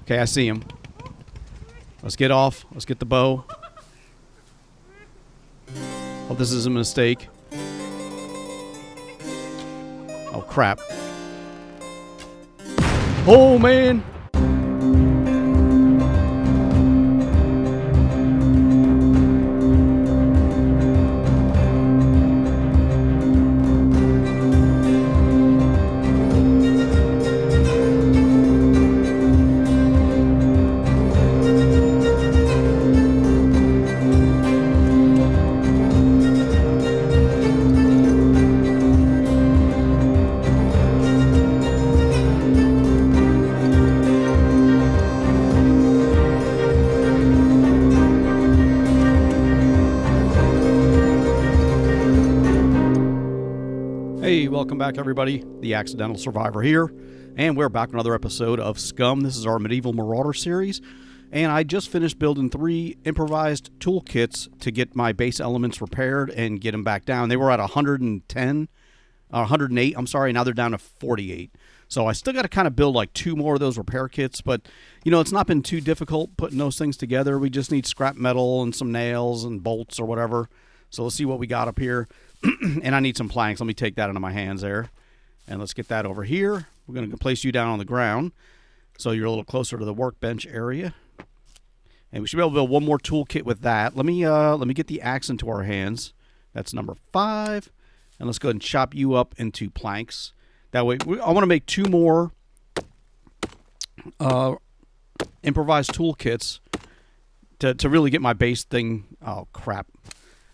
Okay, I see him. Let's get off. Let's get the bow. Hope this isn't a mistake. Oh, crap. Oh, man. Hey, welcome back everybody. The Accidental Survivor here, and we're back with another episode of SCUM. This is our Medieval Marauder series, and I just finished building 3 improvised toolkits to get my base elements repaired and get them back down. They were at 110, 108, I'm sorry, now they're down to 48. So I still got to kind of build like 2 more of those repair kits, but you know, it's not been too difficult putting those things together. We just need scrap metal and some nails and bolts or whatever. So let's see what we got up here. And I need some planks. Let me take that into my hands there. And let's get that over here. We're going to place you down on the ground so you're a little closer to the workbench area. And we should be able to build one more toolkit with that. Let me get the axe into our hands. That's number 5. And let's go ahead and chop you up into planks. That way, I want to make 2 more improvised toolkits to really get my base thing. Oh, crap.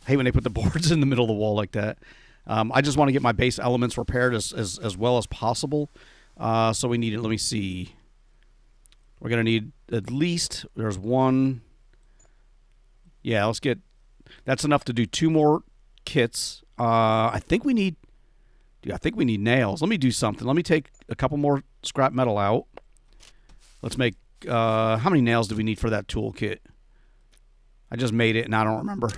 I hate when they put the boards in the middle of the wall like that. I just want to get my base elements repaired as well as possible. So we need it. Let me see. We're going to need at least, there's 1. Yeah, let's get, that's enough to do 2 more kits. I think we need nails. Let me do something. Let me take a couple more scrap metal out. Let's make, how many nails do we need for that toolkit? I just made it, and I don't remember.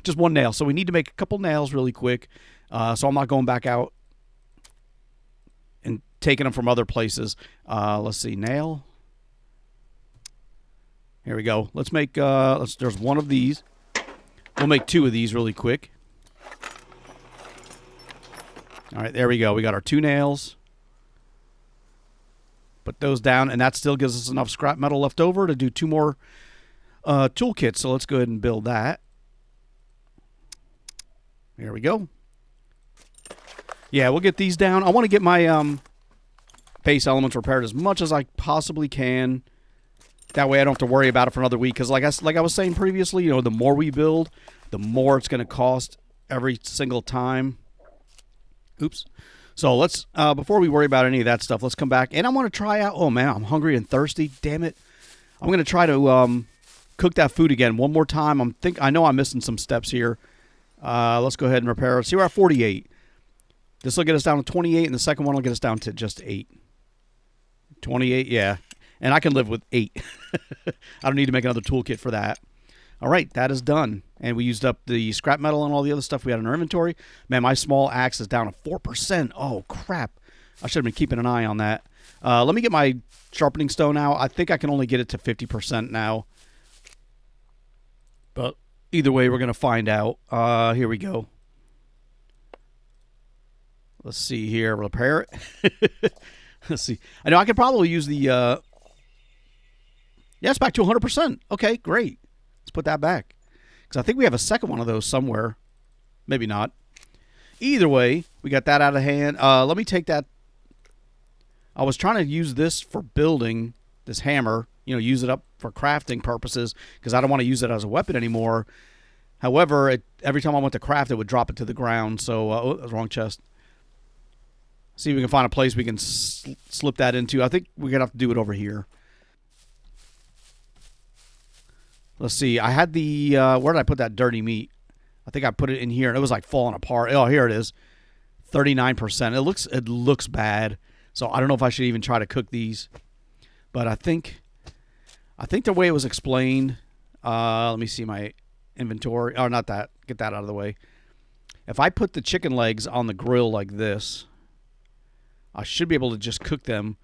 Just 1 nail. So we need to make a couple nails really quick. So I'm not going back out and taking them from other places. Let's see. Nail. Here we go. Let's make, there's 1 of these. We'll make 2 of these really quick. All right, there we go. We got our 2 nails. Put those down, and that still gives us enough scrap metal left over to do 2 more toolkit. So let's go ahead and build that. There we go. Yeah, we'll get these down. I want to get my base elements repaired as much as I possibly can. That way I don't have to worry about it for another week. Because like I was saying previously, you know, the more we build, the more it's going to cost every single time. Oops. So let's, before we worry about any of that stuff, let's come back. And I want to try out, oh man, I'm hungry and thirsty. Damn it. I'm going to try to cook that food again one more time. I know I'm missing some steps here. Let's go ahead and repair it. See, we're at 48. This will get us down to 28, and the second one will get us down to just 8. 28, yeah. And I can live with 8. I don't need to make another toolkit for that. All right, that is done. And we used up the scrap metal and all the other stuff we had in our inventory. Man, my small axe is down to 4%. Oh, crap. I should have been keeping an eye on that. Let me get my sharpening stone out. I think I can only get it to 50% now. But either way, we're going to find out. Here we go. Let's see here. Repair it. Let's see. I know I could probably use the... yeah, it's back to 100%. Okay, great. Let's put that back. Because I think we have a second one of those somewhere. Maybe not. Either way, we got that out of hand. Let me take that. I was trying to use this for building, this hammer. You know, use it up for crafting purposes because I don't want to use it as a weapon anymore. However, every time I went to craft, it would drop it to the ground. So, oh, that was the wrong chest. See if we can find a place we can slip that into. I think we're going to have to do it over here. Let's see. I had the, where did I put that dirty meat? I think I put it in here, and it was like falling apart. Oh, here it is. 39%. It looks bad. So I don't know if I should even try to cook these. But I think the way it was explained, let me see my inventory. Oh, not that. Get that out of the way. If I put the chicken legs on the grill like this, I should be able to just cook them.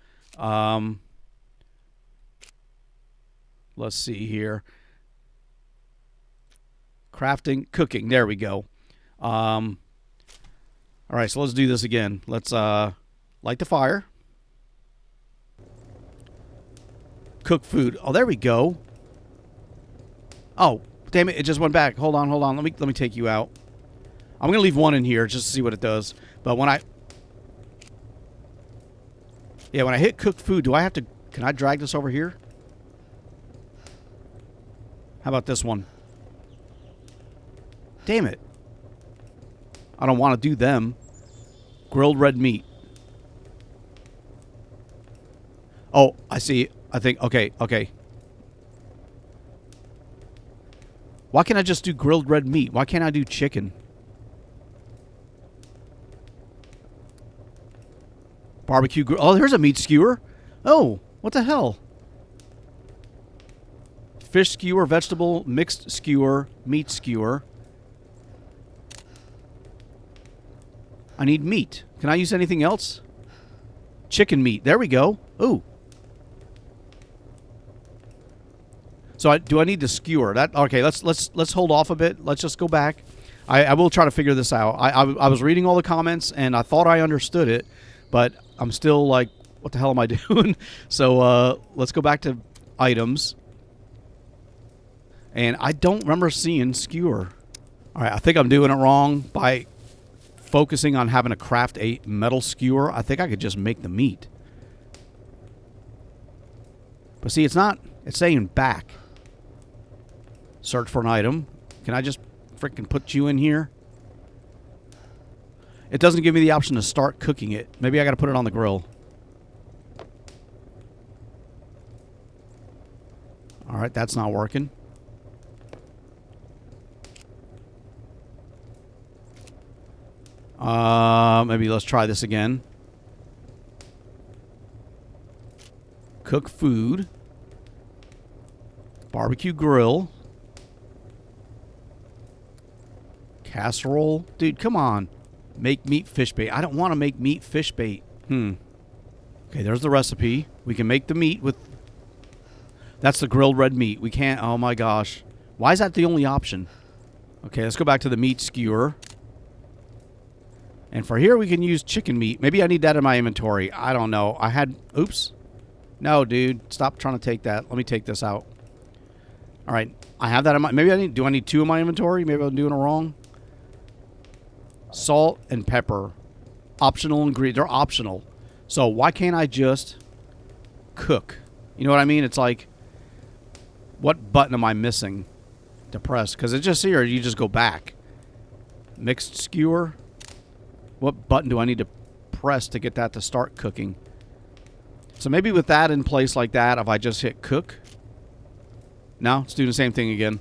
Let's see here. Crafting, cooking. There we go. All right, so let's do this again. Let's light the fire. Cook food. Oh, there we go. Oh, damn it! It just went back. Hold on. Let me take you out. I'm gonna leave one in here just to see what it does. But when I hit cook food, do I have to? Can I drag this over here? How about this one? Damn it! I don't want to do them. Grilled red meat. Oh, I see. I think. Okay. Why can't I just do grilled red meat? Why can't I do chicken? Barbecue grill. Oh, there's a meat skewer. Oh, what the hell? Fish skewer, vegetable, mixed skewer, meat skewer. I need meat. Can I use anything else? Chicken meat. There we go. Ooh. So do I need to skewer that? Okay, let's hold off a bit. Let's just go back. I will try to figure this out. I was reading all the comments and I thought I understood it, but I'm still like, what the hell am I doing? So let's go back to items. And I don't remember seeing skewer. All right, I think I'm doing it wrong by focusing on having to craft a metal skewer. I think I could just make the meat. But see, it's not. It's saying back. Search for an item. Can I just freaking put you in here? It doesn't give me the option to start cooking it. Maybe I got to put it on the grill. All right, that's not working. Maybe let's try this again. Cook food. Barbecue grill. Casserole. Dude, come on. Make meat fish bait. I don't want to make meat fish bait. Okay, there's the recipe. We can make the meat with... That's the grilled red meat. We can't... Oh, my gosh. Why is that the only option? Okay, let's go back to the meat skewer. And for here, we can use chicken meat. Maybe I need that in my inventory. I don't know. I had... Oops. No, dude. Stop trying to take that. Let me take this out. All right. I have that in my... Maybe I need... Do I need 2 in my inventory? Maybe I'm doing it wrong. Salt and pepper. Optional ingredient. They're optional. So why can't I just cook? You know what I mean? It's like, what button am I missing to press? Because it's just here. You just go back. Mixed skewer. What button do I need to press to get that to start cooking? So maybe with that in place like that, if I just hit cook. No, it's doing the same thing again.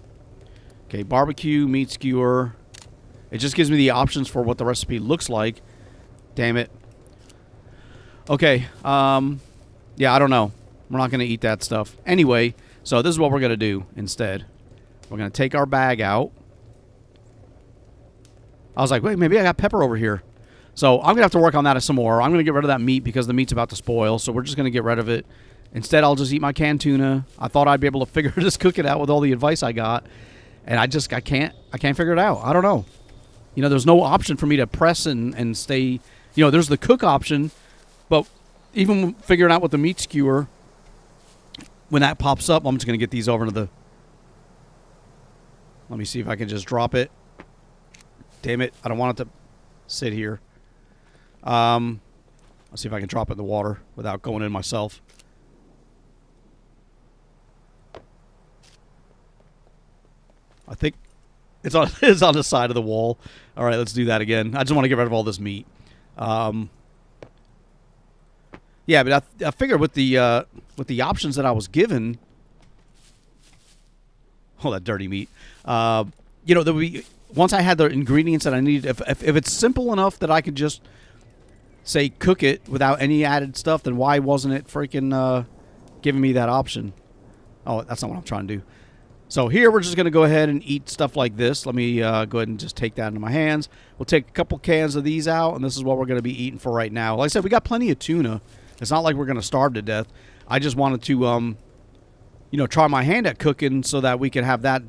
Okay, barbecue, meat skewer. It just gives me the options for what the recipe looks like. Damn it. Okay, yeah, I don't know. We're not going to eat that stuff. Anyway, so this is what we're going to do instead. We're going to take our bag out. I was like, wait, maybe I got pepper over here. So I'm going to have to work on that some more. I'm going to get rid of that meat because the meat's about to spoil, so we're just going to get rid of it. Instead, I'll just eat my canned tuna. I thought I'd be able to just cook it out with all the advice I got, and I can't figure it out. I don't know. You know, there's no option for me to press and stay. You know, there's the cook option, but even figuring out with the meat skewer, when that pops up, I'm just going to get these over to the... Let me see if I can just drop it. Damn it. I don't want it to sit here. Let's see if I can drop it in the water without going in myself. I think it's on the side of the wall. All right, let's do that again. I just want to get rid of all this meat. Yeah, but I figured with the options that I was given, oh, that dirty meat. You know, there would be, once I had the ingredients that I needed, if it's simple enough that I could just say cook it without any added stuff, then why wasn't it freaking giving me that option? Oh, that's not what I'm trying to do. So here we're just going to go ahead and eat stuff like this. Let me go ahead and just take that into my hands. We'll take a couple cans of these out, and this is what we're going to be eating for right now. Like I said, we got plenty of tuna. It's not like we're going to starve to death. I just wanted to, you try my hand at cooking so that we could have that,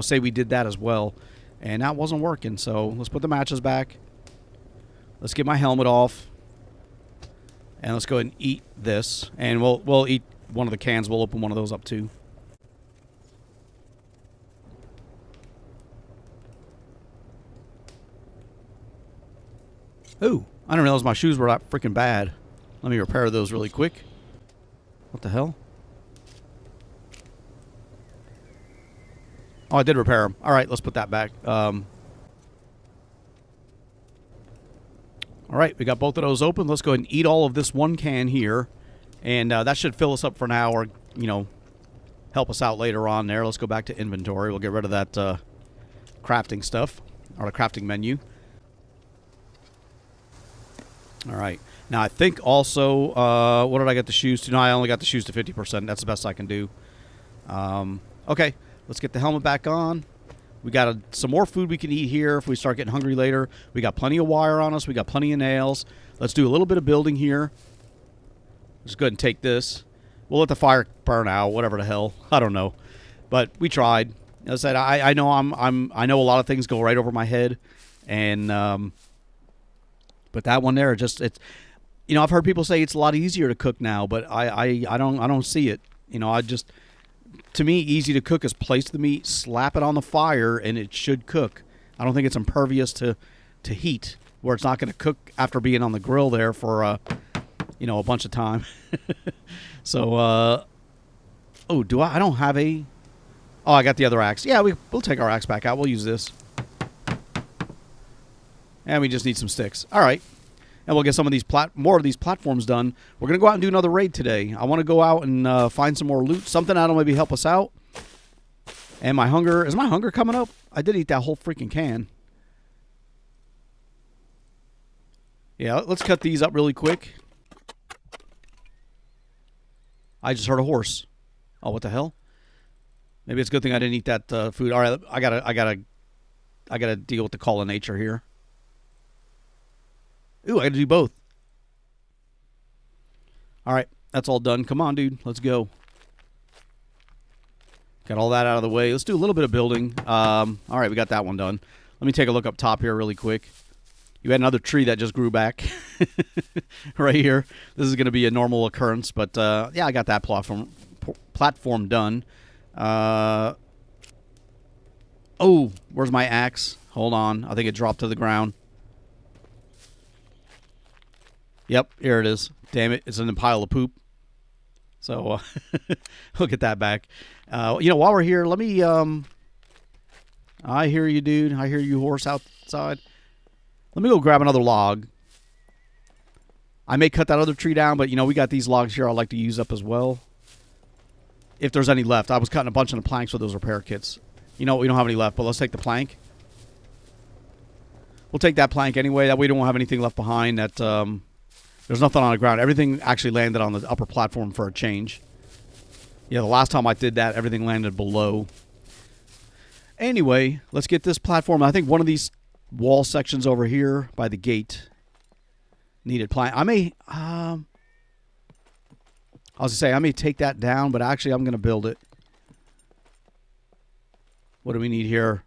say we did that as well. And that wasn't working. So let's put the matches back. Let's get my helmet off. And let's go ahead and eat this. And we'll eat one of the cans. We'll open one of those up too. Ooh, I didn't realize my shoes were that freaking bad. Let me repair those really quick. What the hell? Oh, I did repair them. All right, let's put that back. All right, we got both of those open. Let's go ahead and eat all of this one can here. And that should fill us up for now or, help us out later on there. Let's go back to inventory. We'll get rid of that crafting stuff or the crafting menu. All right. Now, I think also, what did I get the shoes to? No, I only got the shoes to 50%. That's the best I can do. Okay, let's get the helmet back on. We got some more food we can eat here if we start getting hungry later. We got plenty of wire on us. We got plenty of nails. Let's do a little bit of building here. Let's go ahead and take this. We'll let the fire burn out, whatever the hell. I don't know. But we tried. As I said, I know I know a lot of things go right over my head. And but that one there, it's I've heard people say it's a lot easier to cook now, but I don't see it. To me, easy to cook is place the meat, slap it on the fire, and it should cook. I don't think it's impervious to heat, where it's not going to cook after being on the grill there for a bunch of time. So, I don't have a. Oh, I got the other axe. Yeah, we'll take our axe back out. We'll use this. And we just need some sticks. All right. And we'll get some of these more of these platforms done. We're going to go out and do another raid today. I want to go out and find some more loot. Something that'll maybe help us out. And is my hunger coming up? I did eat that whole freaking can. Yeah, let's cut these up really quick. I just heard a horse. Oh, what the hell? Maybe it's a good thing I didn't eat that food. All right, I gotta deal with the call of nature here. Ooh, I got to do both. All right, that's all done. Come on, dude. Let's go. Got all that out of the way. Let's do a little bit of building. All right, we got that one done. Let me take a look up top here really quick. You had another tree that just grew back right here. This is going to be a normal occurrence, but yeah, I got that platform done. Oh, where's my axe? Hold on. I think it dropped to the ground. Yep, here it is. Damn it, it's in a pile of poop. So we'll get that back. While we're here, let me. I hear you, dude. I hear you, horse outside. Let me go grab another log. I may cut that other tree down, but we got these logs here I'd like to use up as well. If there's any left. I was cutting a bunch of the planks with those repair kits. We don't have any left, but let's take the plank. We'll take that plank anyway. That way we don't have anything left behind. There's nothing on the ground. Everything actually landed on the upper platform for a change. Yeah, the last time I did that, everything landed below. Anyway, let's get this platform. I think one of these wall sections over here by the gate needed plank. I may take that down, but actually I'm going to build it. What do we need here?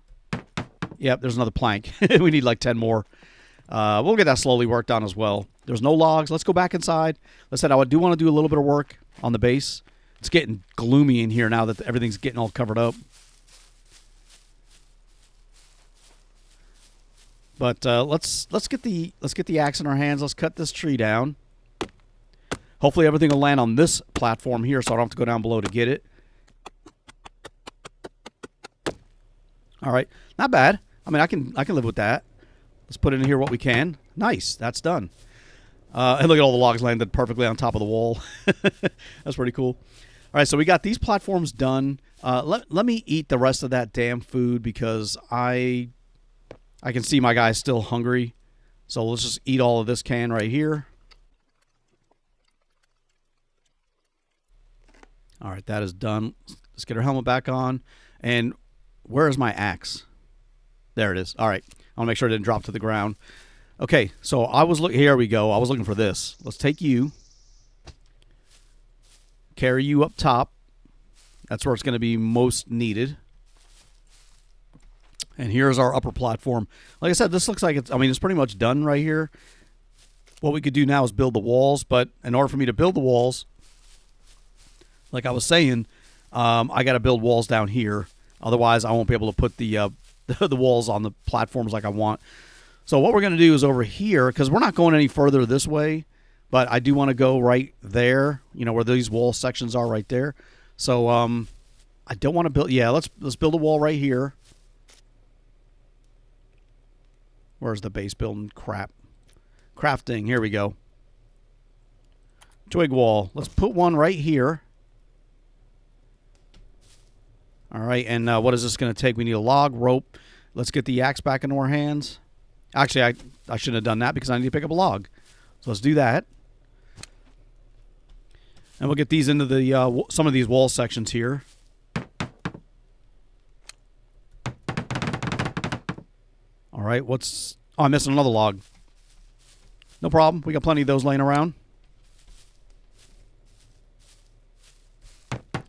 Yep, there's another plank. We need like 10 more. We'll get that slowly worked on as well. There's no logs. Let's go back inside. Like I said, I do want to do a little bit of work on the base. It's getting gloomy in here now that everything's getting all covered up. But let's get the axe in our hands. Let's cut this tree down. Hopefully everything will land on this platform here, so I don't have to go down below to get it. All right, not bad. I mean, I can live with that. Let's put in here what we can. Nice, that's done. And look at all the logs landed perfectly on top of the wall. That's pretty cool. All right, so we got these platforms done. Let me eat the rest of that damn food because I can see my guy's still hungry. So let's just eat all of this can right here. All right, that is done. Let's get our helmet back on. And where is my axe? There it is. All right. I want to make sure it didn't drop to the ground. Okay, so here we go. I was looking for this. Let's take you. Carry you up top. That's where it's going to be most needed. And here's our upper platform. Like I said, this looks like it's pretty much done right here. What we could do now is build the walls, but in order for me to build the walls, like I was saying, I got to build walls down here. Otherwise, I won't be able to put the the walls on the platforms like I want. So what we're going to do is over here, because we're not going any further this way, but I do want to go right there, where these wall sections are right there. So I don't want to build. Yeah, let's build a wall right here. Where's the base building? Crap. Crafting. Here we go. Twig wall. Let's put one right here. All right, and what is this going to take? We need a log, rope. Let's get the axe back into our hands. Actually, I shouldn't have done that because I need to pick up a log. So let's do that. And we'll get these into the some of these wall sections here. All right, oh, I'm missing another log. No problem. We got plenty of those laying around.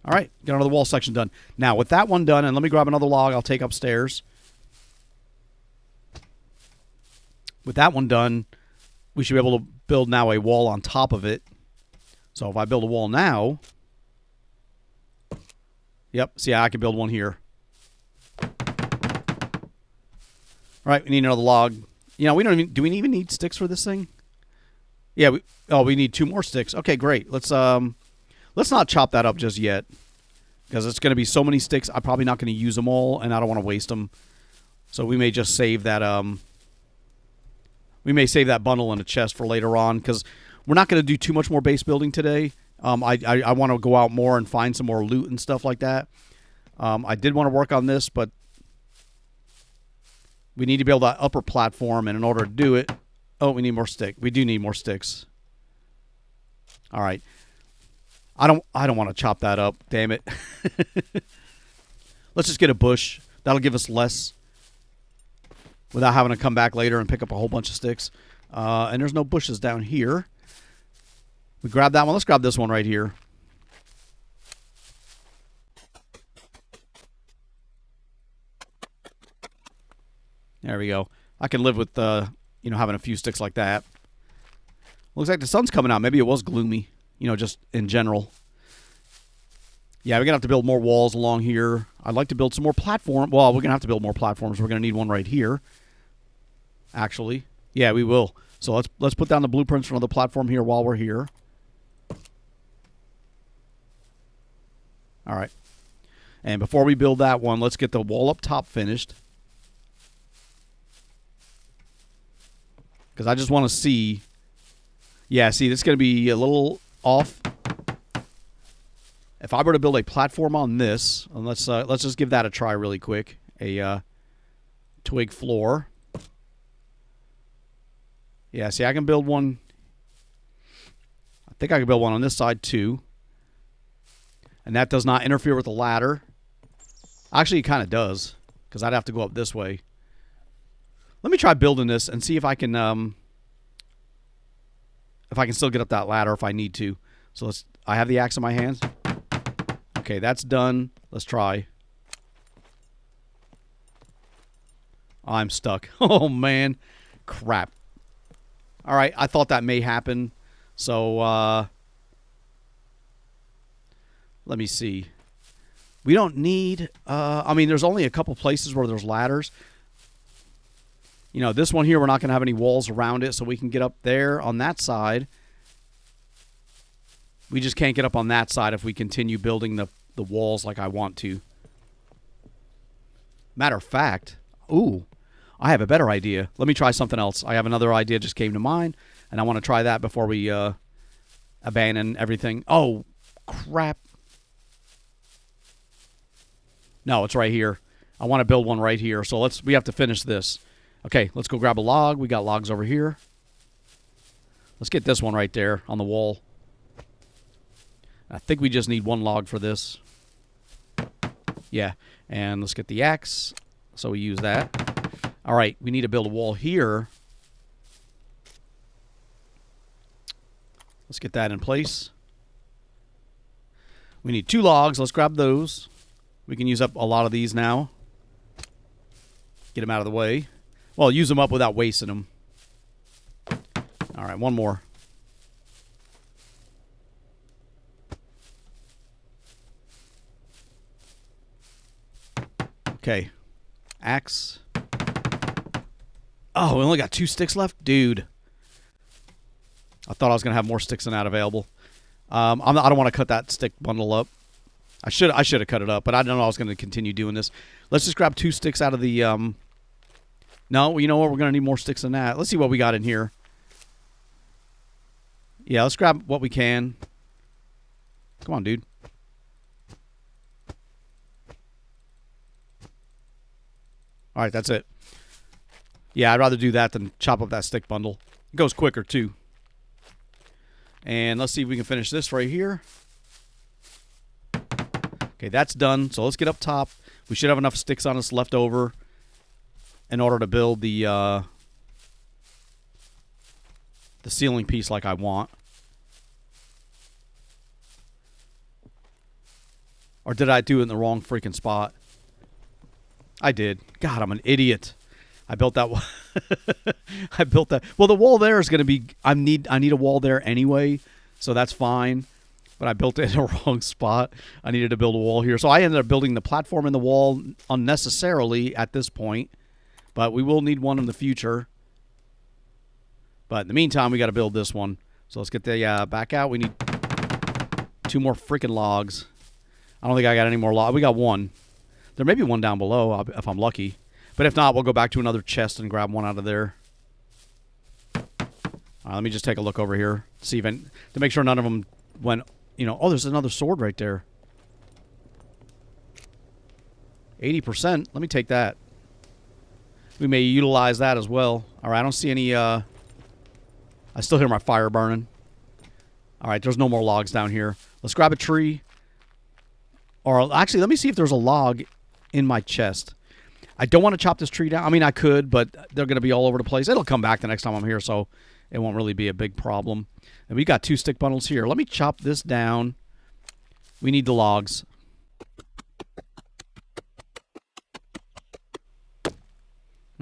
All right, got another wall section done. Now, with that one done, and let me grab another log I'll take upstairs. With that one done, we should be able to build now a wall on top of it. So if I build a wall now, yep, see, I can build one here. All right, we need another log. Do we even need sticks for this thing? Yeah, we need 2 more sticks. Okay, great. Let's not chop that up just yet, because it's going to be so many sticks. I'm probably not going to use them all, and I don't want to waste them. So we may just save that. We may save that bundle in a chest for later on, because we're not going to do too much more base building today. I want to go out more and find some more loot and stuff like that. I did want to work on this, but we need to build that upper platform, and in order to do it, we need more sticks. We do need more sticks. All right. I don't want to chop that up. Damn it. Let's just get a bush. That'll give us less without having to come back later and pick up a whole bunch of sticks. And there's no bushes down here. We grab that one. Let's grab this one right here. There we go. I can live with having a few sticks like that. Looks like the sun's coming out. Maybe it was gloomy, just in general. Yeah, we're going to have to build more walls along here. I'd like to build some more platform. Well, we're going to have to build more platforms. We're going to need one right here. Actually. Yeah, we will. So let's put down the blueprints for another platform here while we're here. All right. And before we build that one, let's get the wall up top finished. Because I just want to see. Yeah, see, this is going to be a little off. If I were to build a platform on this, and let's just give that a try really quick. A twig floor. Yeah, see, I can build one. I think I can build one on this side too. And that does not interfere with the ladder. Actually, it kind of does, because I'd have to go up this way. Let me try building this and see if I can still get up that ladder if I need to. So I have the axe in my hands. Okay, that's done. Let's try. I'm stuck. Oh, man. Crap. All right, I thought that may happen. So, let me see. We don't need... there's only a couple places where there's ladders. This one here, we're not going to have any walls around it, so we can get up there on that side. We just can't get up on that side if we continue building the walls like I want to. Matter of fact, I have a better idea. Let me try something else. I have another idea just came to mind, and I want to try that before we abandon everything. Oh, crap. No, it's right here. I want to build one right here, so we have to finish this. Okay, let's go grab a log. We got logs over here. Let's get this one right there on the wall. I think we just need one log for this. Yeah, and let's get the axe. So we use that. All right, we need to build a wall here. Let's get that in place. We need 2 logs. Let's grab those. We can use up a lot of these now. Get them out of the way. Well, use them up without wasting them. All right, one more. Okay. Axe. Oh, we only got 2 sticks left? Dude. I thought I was going to have more sticks than that available. I don't want to cut that stick bundle up. I should have cut it up, but I don't know I was going to continue doing this. Let's just grab 2 sticks out of the... No, you know what? We're going to need more sticks than that. Let's see what we got in here. Yeah, let's grab what we can. Come on, dude. All right, that's it. Yeah, I'd rather do that than chop up that stick bundle. It goes quicker, too. And let's see if we can finish this right here. Okay, that's done. So let's get up top. We should have enough sticks on us left over in order to build the ceiling piece like I want. Or did I do it in the wrong freaking spot? I did. God, I'm an idiot. I built that. I built that. Well, the wall there is going to be. I need a wall there anyway, so that's fine. But I built it in the wrong spot. I needed to build a wall here, so I ended up building the platform in the wall unnecessarily at this point. But we will need one in the future. But in the meantime, we got to build this one. So let's get the back out. We need 2 more freaking logs. I don't think I got any more logs. We got 1. There may be 1 down below if I'm lucky. But if not, we'll go back to another chest and grab 1 out of there. Let me just take a look over here. See if to make sure none of them went, you know. Oh, there's another sword right there. 80%. Let me take that. We may utilize that as well. All right, I don't see any... I still hear my fire burning. All right, there's no more logs down here. Let's grab a tree. Or actually, let me see if there's a log in my chest. I don't want to chop this tree down. I mean, I could, but they're going to be all over the place. It'll come back the next time I'm here, so it won't really be a big problem. And we got 2 stick bundles here. Let me chop this down. We need the logs.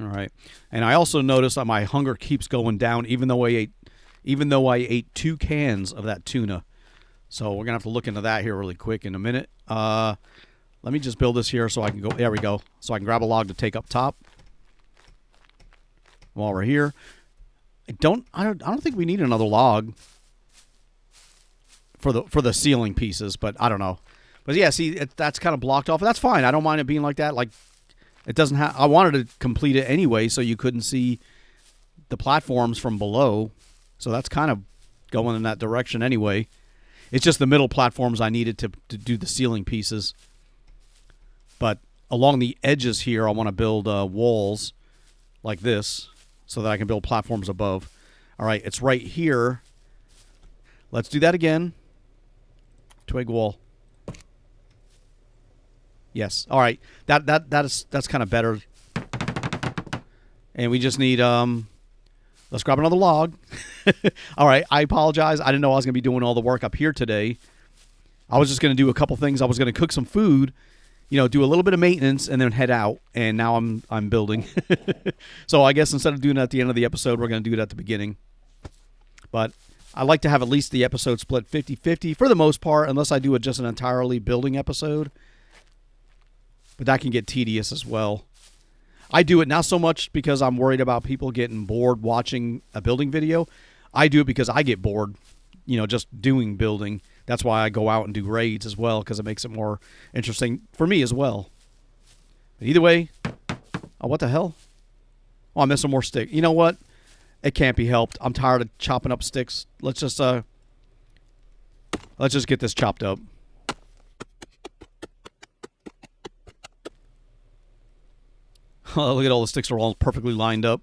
All right. And I also noticed that my hunger keeps going down, even though I ate 2 cans of that tuna. So we're gonna have to look into that here really quick in a minute. Let me just build this here so I can go. There we go. So I can grab a log to take up top. While we're here, I don't think we need another log for the ceiling pieces, but I don't know. But yeah, see, that's kind of blocked off. That's fine. I don't mind it being like that. Like, it doesn't have. I wanted to complete it anyway, so you couldn't see the platforms from below. So that's kind of going in that direction anyway. It's just the middle platforms I needed to do the ceiling pieces. But along the edges here, I want to build walls like this so that I can build platforms above. All right, it's right here. Let's do that again. Twig wall. Yes. All right. That's kind of better. And we just need let's grab another log. All right. I apologize. I didn't know I was going to be doing all the work up here today. I was just going to do a couple things. I was going to cook some food, you know, do a little bit of maintenance, and then head out. And now I'm building. So I guess instead of doing it at the end of the episode, we're going to do it at the beginning. But I like to have at least the episode split 50-50 for the most part, unless I do just an entirely building episode. But that can get tedious as well. I do it not so much because I'm worried about people getting bored watching a building video. I do it because I get bored, you know, just doing building. That's why I go out and do raids as well, because it makes it more interesting for me as well. But either way, oh, what the hell? Oh, I'm missing more stick. You know what? It can't be helped. I'm tired of chopping up sticks. Let's just get this chopped up. Oh, look at all the sticks are all perfectly lined up.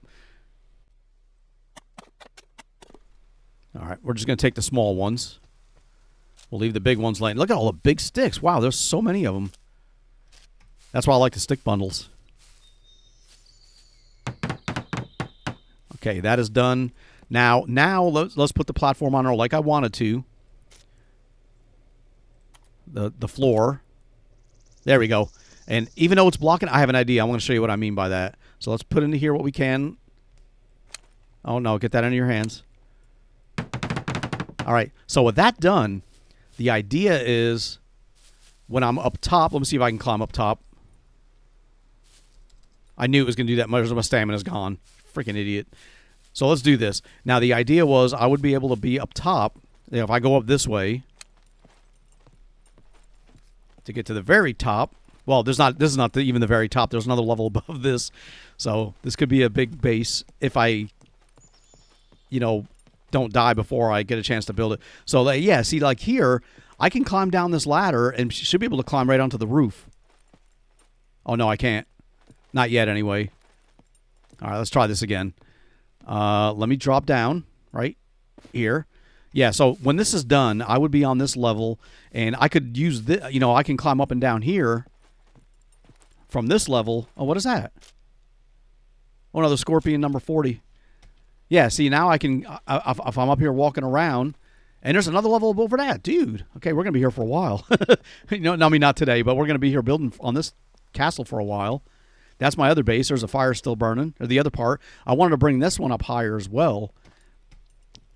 All right, we're just going to take the small ones. We'll leave the big ones laying. Look at all the big sticks. Wow, there's so many of them. That's why I like the stick bundles. Okay, that is done. Now let's put the platform on there like I wanted to. the floor. There we go. And even though it's blocking, I have an idea. I'm going to show you what I mean by that. So let's put into here what we can. Oh, no. Get that into your hands. All right. So with that done, the idea is when I'm up top, let me see if I can climb up top. I knew it was going to do that. My stamina's gone. Freaking idiot. So let's do this. Now, the idea was I would be able to be up top. You know, if I go up this way to get to the very top. Well, this is not even the very top. There's another level above this. So this could be a big base if I, you know, don't die before I get a chance to build it. So, yeah, see, like here, I can climb down this ladder and should be able to climb right onto the roof. Oh, no, I can't. Not yet, anyway. All right, let's try this again. Let me drop down right here. Yeah, so when this is done, I would be on this level, and I could use this. You know, I can climb up and down here from this level. Oh, what is that? Oh, no, the Scorpion number 40. Yeah, see, now I can, if I'm up here walking around, and there's another level over that. Dude, okay, we're going to be here for a while. You know, I mean, not today, but we're going to be here building on this castle for a while. That's my other base. There's a fire still burning, or the other part. I wanted to bring this one up higher as well.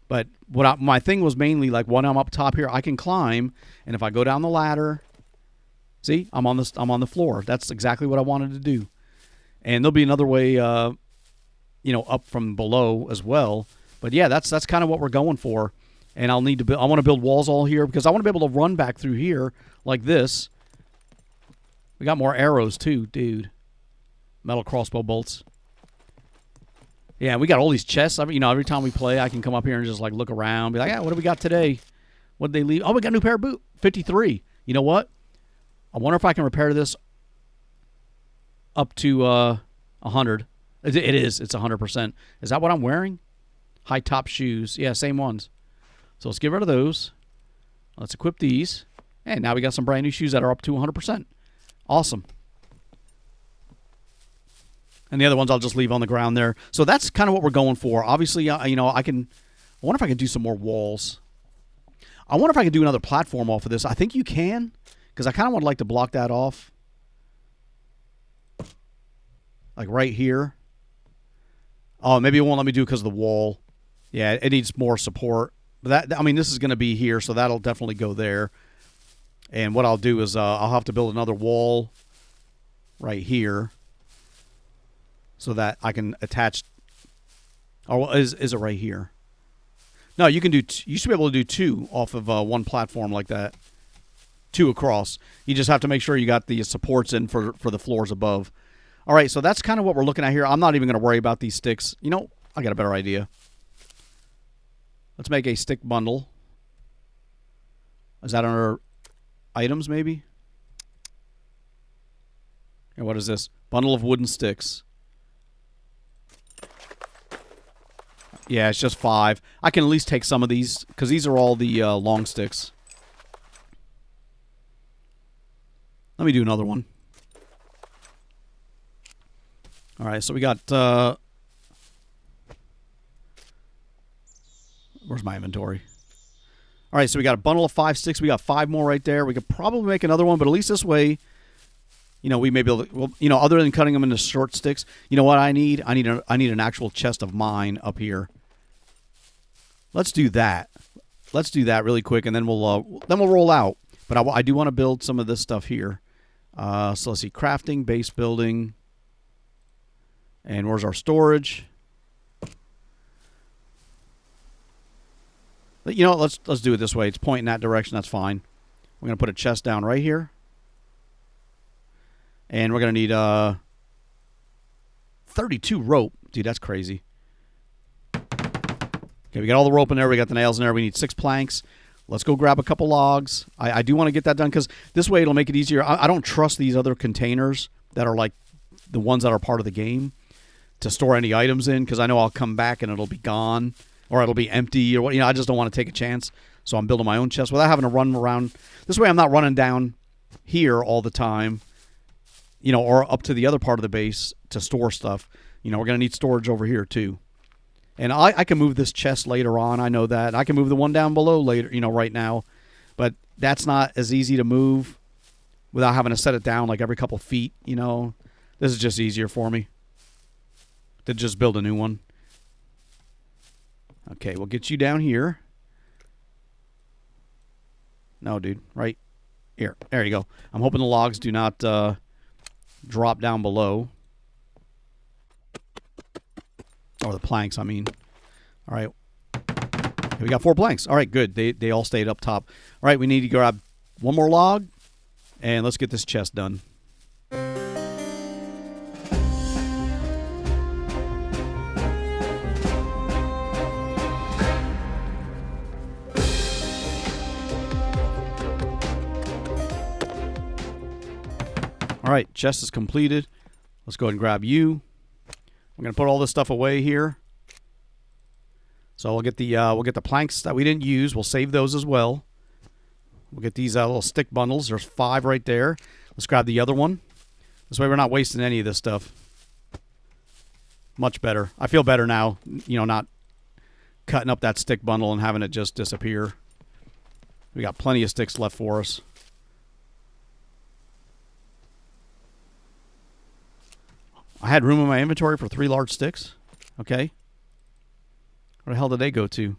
But my thing was mainly, like, when I'm up top here, I can climb, and if I go down the ladder, see, I'm on the floor. That's exactly what I wanted to do. And there'll be another way, you know, up from below as well. But yeah, that's kind of what we're going for. And I'll need to build. I want to build walls all here because I want to be able to run back through here like this. We got more arrows too, dude. Metal crossbow bolts. Yeah, we got all these chests. You know, every time we play, I can come up here and just like look around, be like, what do we got today? What did they leave? Oh, we got a new pair of boot. 53. You know what? I wonder if I can repair this up to 100. It is. It's 100%. Is that what I'm wearing? High top shoes. Yeah, same ones. So let's get rid of those. Let's equip these. And now we got some brand new shoes that are up to 100%. Awesome. And the other ones I'll just leave on the ground there. So that's kind of what we're going for. Obviously, you know, I wonder if I can do some more walls. I wonder if I can do another platform off of this. I think you can, because I kind of would like to block that off. Like right here. Oh, maybe it won't let me do it because of the wall. Yeah, it needs more support. But that, I mean, this is going to be here, so that'll definitely go there. And what I'll do is I'll have to build another wall right here so that I can attach. Oh, is it right here? No, you can do. You should be able to do two off of one platform like that. Two across. You just have to make sure you got the supports in for the floors above. All right, so that's kind of what we're looking at here. I'm not even going to worry about these sticks. You know, I got a better idea. Let's make a stick bundle. Is that under items, maybe? And what is this? Bundle of wooden sticks. Yeah, it's just 5. I can at least take some of these, because these are all the long sticks. Let me do another one. All right, so we got... where's my inventory? All right, so we got a bundle of 5 sticks. We got 5 more right there. We could probably make another one, but at least this way, you know, we may be able to, well, you know, other than cutting them into short sticks, you know what I need? I need an actual chest of mine up here. Let's do that. Let's do that really quick, and then we'll roll out. But I do want to build some of this stuff here. So let's see, crafting, base building, and where's our storage? You know, let's do it this way. It's pointing that direction. That's fine. We're going to put a chest down right here. And we're going to need 32 rope. Dude, that's crazy. Okay, we got all the rope in there. We got the nails in there. We need 6 planks. Let's go grab a couple logs. I do want to get that done because this way it'll make it easier. I don't trust these other containers that are like the ones that are part of the game to store any items in because I know I'll come back and it'll be gone. Or it'll be empty, or what, you know, I just don't want to take a chance. So I'm building my own chest without having to run around. This way I'm not running down here all the time, you know, or up to the other part of the base to store stuff. You know, we're going to need storage over here too. And I can move this chest later on. I know that. I can move the one down below later, you know, right now. But that's not as easy to move without having to set it down like every couple feet, you know. This is just easier for me to just build a new one. Okay, we'll get you down here. No, dude, right here. There you go. I'm hoping the logs do not drop down below. Or the planks, I mean. All right. We got 4 planks. All right, good. They all stayed up top. All right, we need to grab one more log, and let's get this chest done. All right, chest is completed. Let's go ahead and grab you. I'm going to put all this stuff away here. So we'll get the planks that we didn't use. We'll save those as well. We'll get these little stick bundles. There's 5 right there. Let's grab the other one. This way we're not wasting any of this stuff. Much better. I feel better now, you know, not cutting up that stick bundle and having it just disappear. We got plenty of sticks left for us. I had room in my inventory for 3 large sticks. Okay. Where the hell did they go to?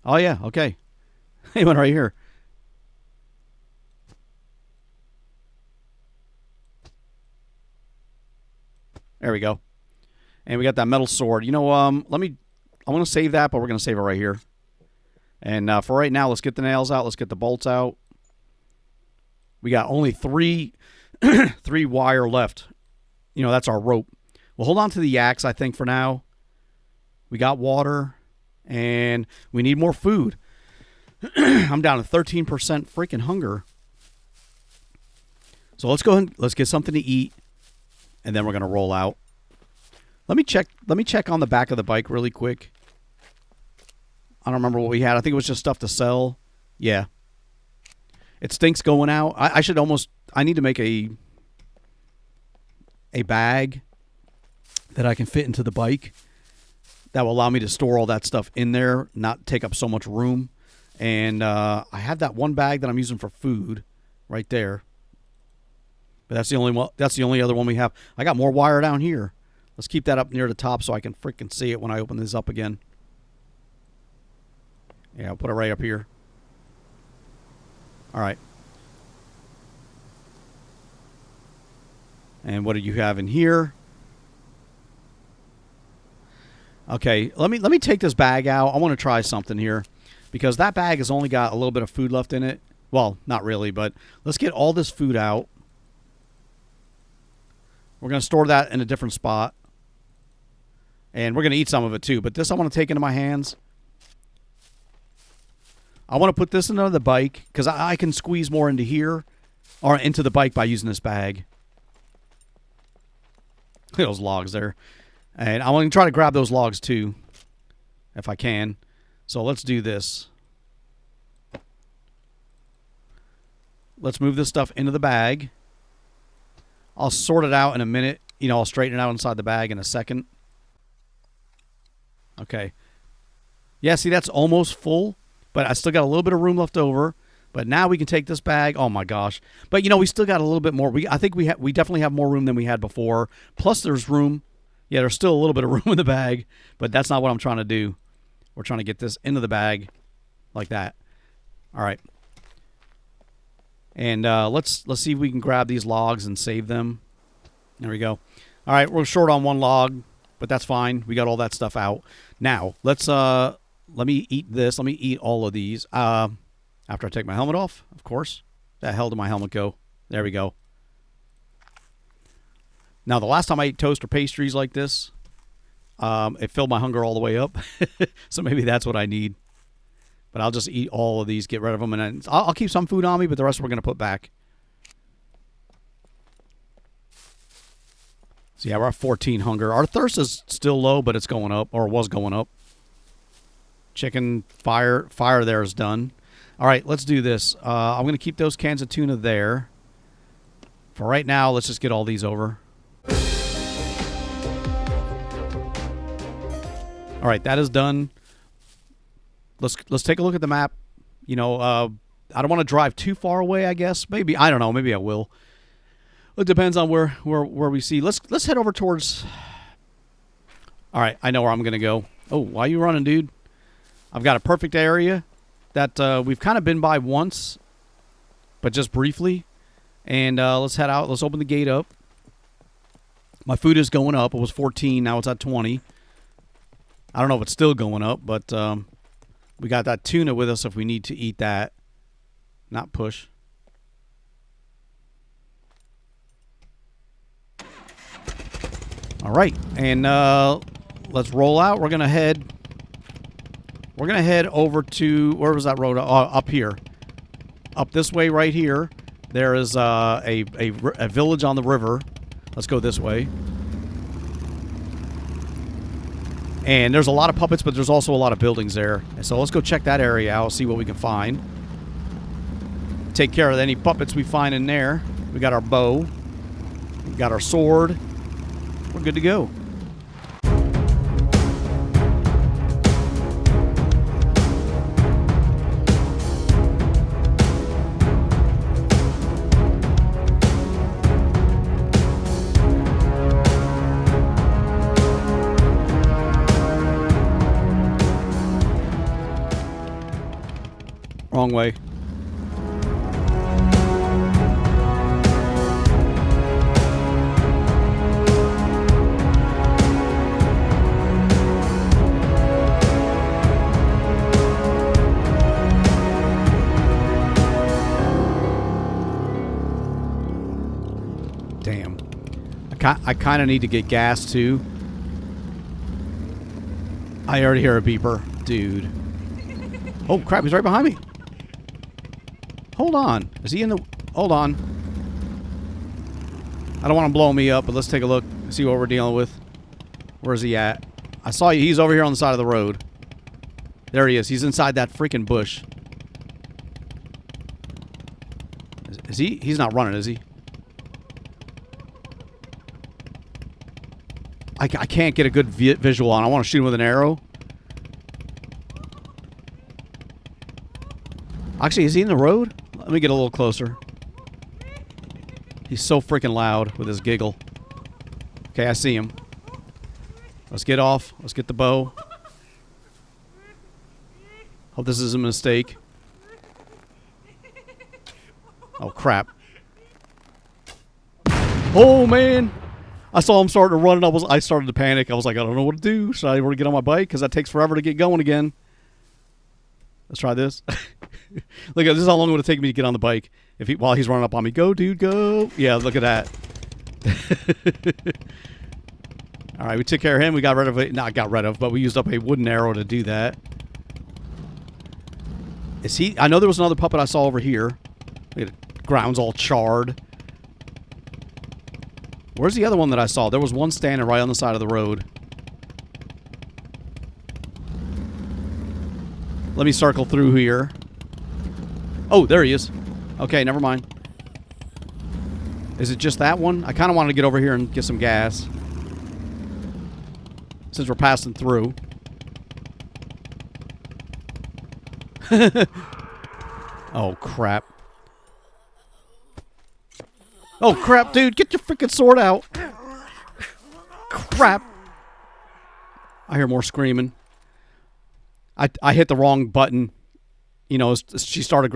Oh, yeah. Okay. They went right here. There we go. And we got that metal sword. You know, I want to save that, but we're going to save it right here. And for right now, let's get the nails out. Let's get the bolts out. We got only 3 wire left. You know, that's our rope. We'll hold on to the axe, I think, for now. We got water, and we need more food. I'm down to 13% freaking hunger. So let's go ahead. Let's get something to eat, and then we're gonna roll out. Let me check on the back of the bike really quick. I don't remember what we had. I think it was just stuff to sell. Yeah. It stinks going out. I need to make a bag that I can fit into the bike that will allow me to store all that stuff in there, not take up so much room. And I have that one bag that I'm using for food right there. But that's the only one. That's the only other one we have. I got more wire down here. Let's keep that up near the top so I can freaking see it when I open this up again. Yeah, I'll put it right up here. All right. And what do you have in here? Okay, let me take this bag out. I want to try something here because that bag has only got a little bit of food left in it. Well, not really, but let's get all this food out. We're going to store that in a different spot. And we're going to eat some of it too, but this I want to take into my hands. I want to put this into the bike because I can squeeze more into here or into the bike by using this bag. Look at those logs there. And I want to try to grab those logs too, if I can. So let's do this. Let's move this stuff into the bag. I'll sort it out in a minute. You know, I'll straighten it out inside the bag in a second. Okay. Yeah, see, that's almost full, but I still got a little bit of room left over. But now we can take this bag. Oh my gosh! But you know, we still got a little bit more. I think we definitely have more room than we had before. Plus, there's room. Yeah, there's still a little bit of room in the bag, but that's not what I'm trying to do. We're trying to get this into the bag like that. All right. And let's see if we can grab these logs and save them. There we go. All right, we're short on 1 log, but that's fine. We got all that stuff out. Now, let me eat this. Let me eat all of these. After I take my helmet off, of course. Where the hell did my helmet go? There we go. Now, the last time I ate toast or pastries like this, it filled my hunger all the way up. So maybe that's what I need. But I'll just eat all of these, get rid of them, and then I'll keep some food on me, but the rest we're going to put back. So yeah, we're at 14 hunger. Our thirst is still low, but it's going up, or was going up. Chicken fire there is done. All right, let's do this. I'm going to keep those cans of tuna there. For right now, let's just get all these over. All right, that is done. Let's take a look at the map. You know, I don't want to drive too far away, I guess. Maybe, I don't know, maybe I will. It depends on where we see. Let's head over towards... All right, I know where I'm going to go. Oh, why are you running, dude? I've got a perfect area that we've kind of been by once, but just briefly. And let's head out. Let's open the gate up. My food is going up. It was 14. Now it's at 20. I don't know if it's still going up, but we got that tuna with us if we need to eat that. Not push. All right, and let's roll out. We're gonna head over to, where was that road? Up here, up this way right here. There is a village on the river. Let's go this way. And there's a lot of puppets, but there's also a lot of buildings there. And so let's go check that area out, see what we can find. Take care of any puppets we find in there. We got our bow. We got our sword. We're good to go. Wrong way. Damn. I kind of need to get gas too. I already hear a beeper. Dude. Oh crap, he's right behind me. Hold on. Is he in the... Hold on. I don't want to blow me up, but let's take a look. See what we're dealing with. Where's he at? I saw you. He's over here on the side of the road. There he is. He's inside that freaking bush. Is he? He's not running, is he? I can't get a good visual on. I want to shoot him with an arrow. Actually, is he in the road? Let me get a little closer. He's so freaking loud with his giggle. Okay, I see him. Let's get off. Let's get the bow. Hope this isn't a mistake. Oh, crap. Oh, man. I saw him starting to run, and I started to panic. I was like, I don't know what to do. Should I get on my bike? Because that takes forever to get going again. Let's try this. Look, this is how long it would take me to get on the bike while he's running up on me. Go, dude, go. Yeah, look at that. All right, we took care of him. We got rid of it. Not got rid of, but we used up a wooden arrow to do that. Is he? I know there was another puppet I saw over here. Look at it. Ground's all charred. Where's the other one that I saw? There was one standing right on the side of the road. Let me circle through here. Oh, there he is. Okay, never mind. Is it just that one? I kind of want to get over here and get some gas. Since we're passing through. Oh, crap. Oh, crap, dude. Get your freaking sword out. Crap. I hear more screaming. I hit the wrong button. You know, he started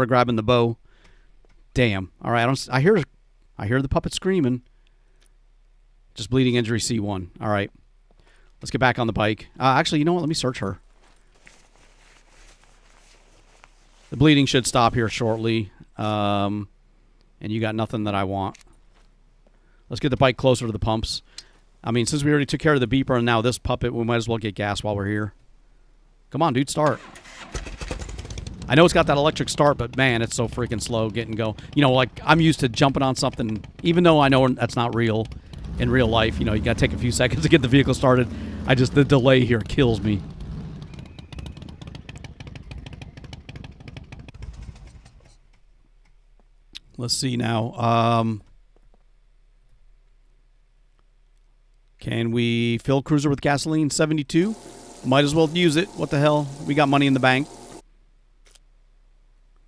grabbing the bow. Damn. All right, I hear the puppet screaming. Just bleeding injury C1. All right. Let's get back on the bike. Actually, you know what? Let me search her. The bleeding should stop here shortly. And you got nothing that I want. Let's get the bike closer to the pumps. I mean, since we already took care of the beeper and now this puppet, we might as well get gas while we're here. Come on, dude, start. I know it's got that electric start, but man, it's so freaking slow getting going. You know, like, I'm used to jumping on something, even though I know that's not real in real life. You know, you got to take a few seconds to get the vehicle started. The delay here kills me. Let's see now. Can we fill cruiser with gasoline? 72. Might as well use it. What the hell? We got money in the bank.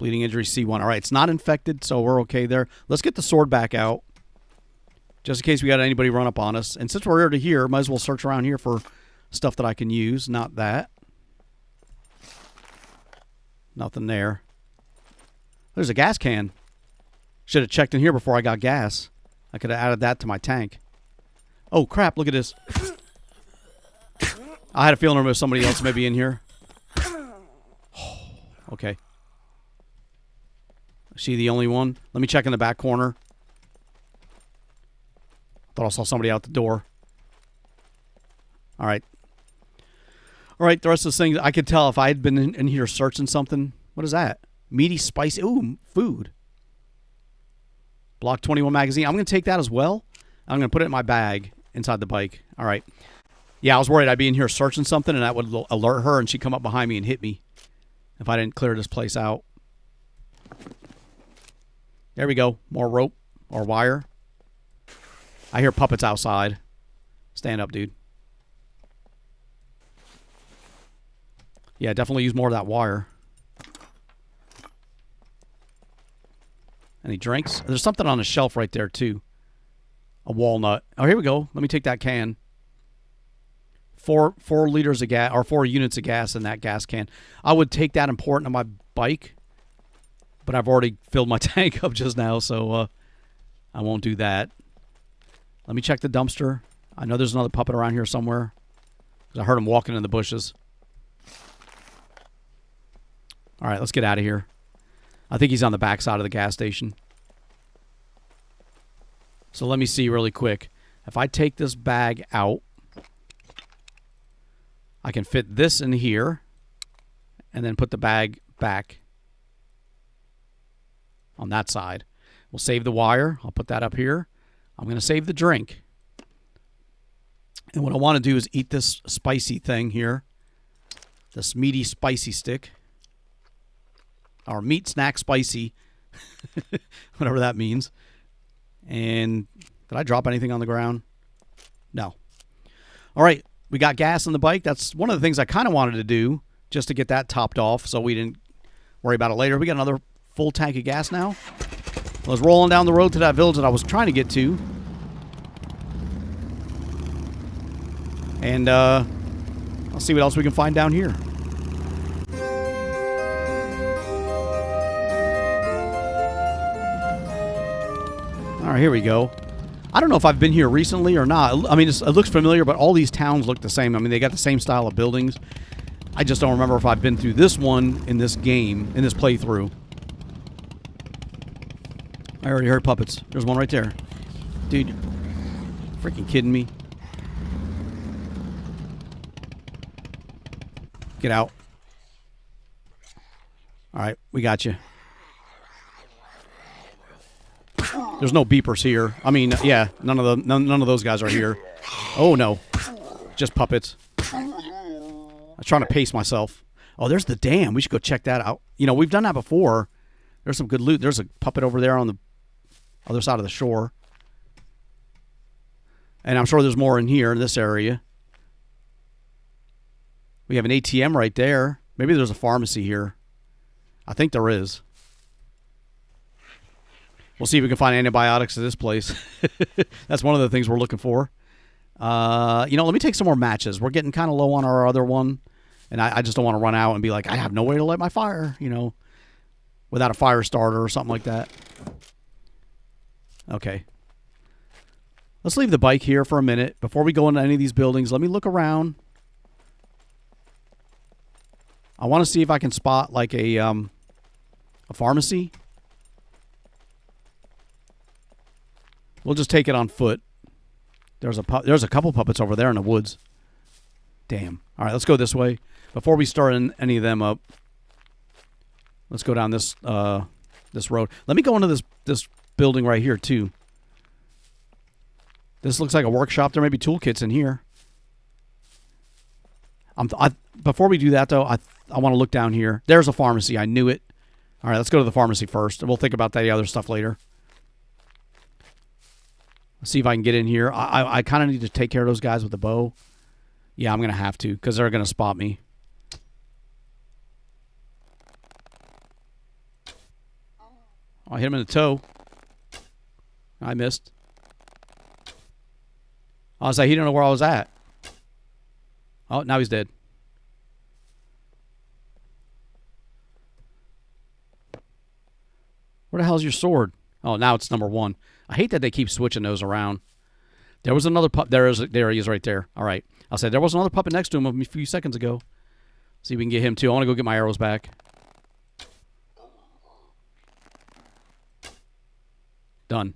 Bleeding injury C1. All right, it's not infected, so we're okay there. Let's get the sword back out, just in case we got anybody run up on us. And since we're already here, might as well search around here for stuff that I can use. Not that. Nothing there. There's a gas can. Should have checked in here before I got gas. I could have added that to my tank. Oh, crap. Look at this. I had a feeling there was somebody else maybe in here. Okay. Is she the only one? Let me check in the back corner. Thought I saw somebody out the door. All right. All right, the rest of this thing, I could tell if I had been in here searching something. What is that? Meaty, spicy. Ooh, food. Block 21 magazine. I'm going to take that as well. I'm going to put it in my bag inside the bike. All right. Yeah, I was worried I'd be in here searching something and that would alert her and she'd come up behind me and hit me if I didn't clear this place out. There we go. More rope or wire. I hear puppets outside. Stand up, dude. Yeah, definitely use more of that wire. Any drinks? There's something on the shelf right there, too. A walnut. Oh, here we go. Let me take that can. 4 liters of gas, or 4 units of gas in that gas can. I would take that and pour it into my bike, but I've already filled my tank up just now, so I won't do that. Let me check the dumpster. I know there's another puppet around here somewhere, because I heard him walking in the bushes. All right, let's get out of here. I think he's on the back side of the gas station. So let me see really quick. If I take this bag out, I can fit this in here and then put the bag back on that side. We'll save the wire. I'll put that up here. I'm going to save the drink. And what I want to do is eat this spicy thing here. This meaty spicy stick. Or meat snack spicy. Whatever that means. And did I drop anything on the ground? No. All right. We got gas on the bike. That's one of the things I kind of wanted to do just to get that topped off so we didn't worry about it later. We got another full tank of gas now. I was rolling down the road to that village that I was trying to get to. And I'll see what else we can find down here. All right, here we go. I don't know if I've been here recently or not. I mean, it looks familiar, but all these towns look the same. I mean, they got the same style of buildings. I just don't remember if I've been through this one in this game, in this playthrough. I already heard puppets. There's one right there. Dude, you're freaking kidding me. Get out. All right, we got you. There's no beepers here. I mean, yeah, none of those guys are here. Oh no, just puppets. I was trying to pace myself. Oh, there's the dam. We should go check that out. You know, we've done that before. There's some good loot. There's a puppet over there on the other side of the shore, and I'm sure there's more in here in this area. We have an ATM right there. Maybe there's a pharmacy here. I think there is. We'll see if we can find antibiotics at this place. That's one of the things we're looking for. You know, let me take some more matches. We're getting kind of low on our other one, and I just don't want to run out and be like, I have no way to light my fire, you know, without a fire starter or something like that. Okay. Let's leave the bike here for a minute. Before we go into any of these buildings, let me look around. I want to see if I can spot like a pharmacy. We'll just take it on foot. There's a couple puppets over there in the woods. Damn. All right, let's go this way. Before we start any of them up, let's go down this this road. Let me go into this building right here too. This looks like a workshop. There may be toolkits in here. Before we do that though, I want to look down here. There's a pharmacy. I knew it. All right, let's go to the pharmacy first, and we'll think about that other stuff later. See if I can get in here. I kind of need to take care of those guys with the bow. Yeah, I'm going to have to because they're going to spot me. I hit him in the toe. I missed. I was like, he didn't know where I was at. Oh, now he's dead. Where the hell's your sword? Oh, now it's number 1. I hate that they keep switching those around. There was another pup. There he is right there. All right. I'll say there was another puppet next to him a few seconds ago. See if we can get him too. I want to go get my arrows back. Done.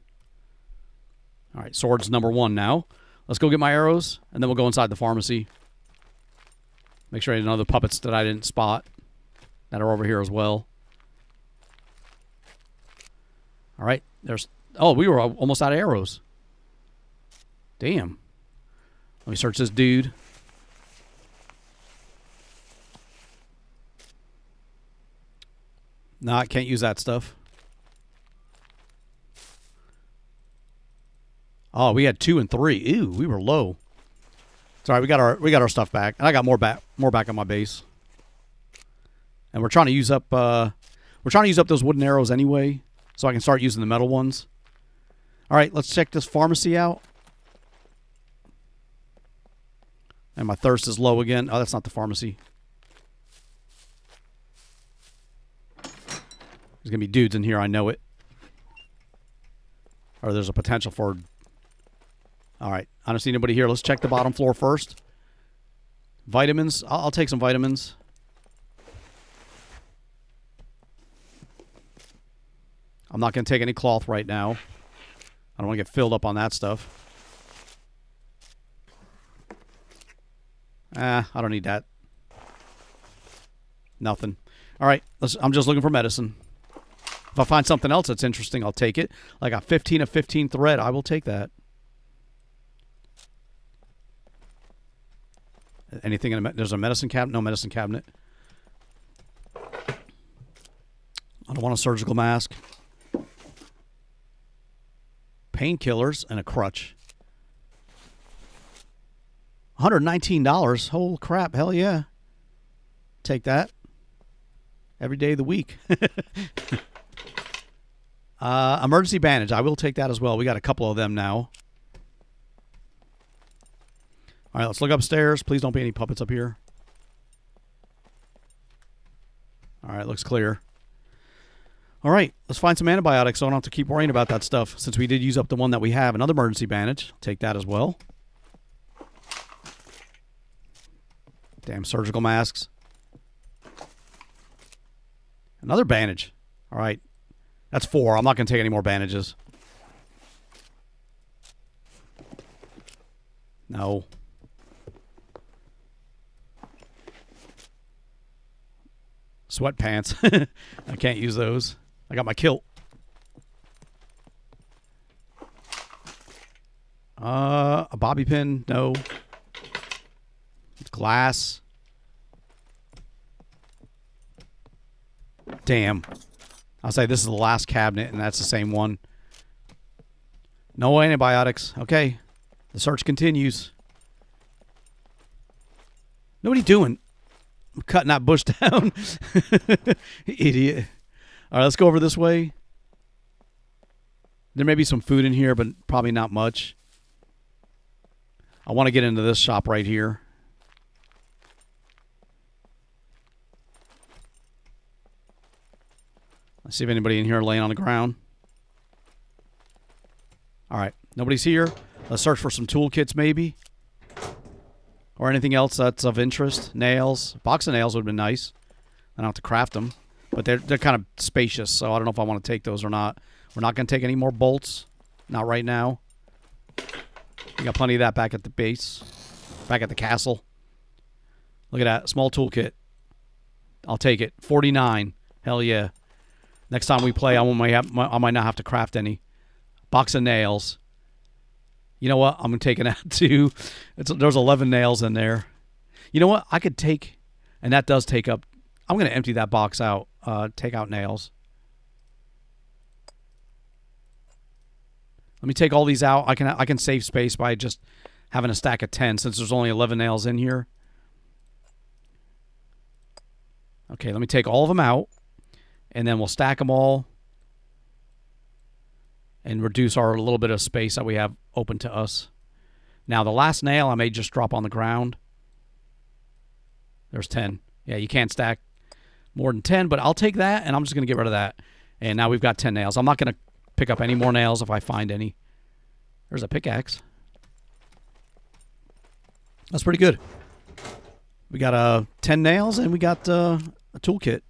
All right, sword's number 1 now. Let's go get my arrows, and then we'll go inside the pharmacy. Make sure I didn't know the puppets that I didn't spot that are over here as well. All right, there's... Oh, we were almost out of arrows. Damn. Let me search this dude. Nah, I can't use that stuff. Oh, we had 2 and 3. Ew, we were low. Sorry, we got our stuff back, and I got more back on my base. And we're trying to use up those wooden arrows anyway, so I can start using the metal ones. All right, let's check this pharmacy out. And my thirst is low again. Oh, that's not the pharmacy. There's gonna be dudes in here. I know it. Or there's a potential for... All right. I don't see anybody here. Let's check the bottom floor first. Vitamins. I'll take some vitamins. I'm not going to take any cloth right now. I don't want to get filled up on that stuff. I don't need that. Nothing. All right. I'm just looking for medicine. If I find something else that's interesting, I'll take it. Like a 15 of 15 thread, I will take that. Anything in there's a medicine cabinet? No medicine cabinet. I don't want a surgical mask. Painkillers and a crutch. $119. Holy crap. Hell yeah. Take that. Every day of the week. Emergency bandage. I will take that as well. We got a couple of them now. All right, let's look upstairs. Please don't be any puppets up here. All right, looks clear. All right, let's find some antibiotics so I don't have to keep worrying about that stuff since we did use up the one that we have. Another emergency bandage. Take that as well. Damn surgical masks. Another bandage. All right, that's 4. I'm not going to take any more bandages. No. Sweatpants. I can't use those. I got my kilt. A bobby pin. No. It's glass. Damn. I'll say this is the last cabinet, and that's the same one. No antibiotics. Okay. The search continues. What are you doing? I'm cutting that bush down. Idiot. All right, let's go over this way. There may be some food in here, but probably not much. I want to get into this shop right here. Let's see if anybody in here laying on the ground. All right, nobody's here. Let's search for some toolkits maybe. Or anything else that's of interest. Nails. Box of nails would have been nice. I don't have to craft them. But they're kind of spacious, so I don't know if I want to take those or not. We're not going to take any more bolts. Not right now. We got plenty of that back at the base. Back at the castle. Look at that. Small toolkit. I'll take it. 49. Hell yeah. Next time we play, I might not have to craft any. Box of nails. You know what? I'm going to take it out too. There's 11 nails in there. You know what? I could take, and that does take up. I'm going to empty that box out. Take out nails. Let me take all these out. I can save space by just having a stack of 10 since there's only 11 nails in here. Okay, let me take all of them out, and then we'll stack them all. and reduce our little bit of space that we have open to us. Now, the last nail I may just drop on the ground. There's 10. Yeah, you can't stack more than 10, but I'll take that, and I'm just going to get rid of that. And now we've got 10 nails. I'm not going to pick up any more nails if I find any. There's a pickaxe. That's pretty good. We got 10 nails, and we got a toolkit.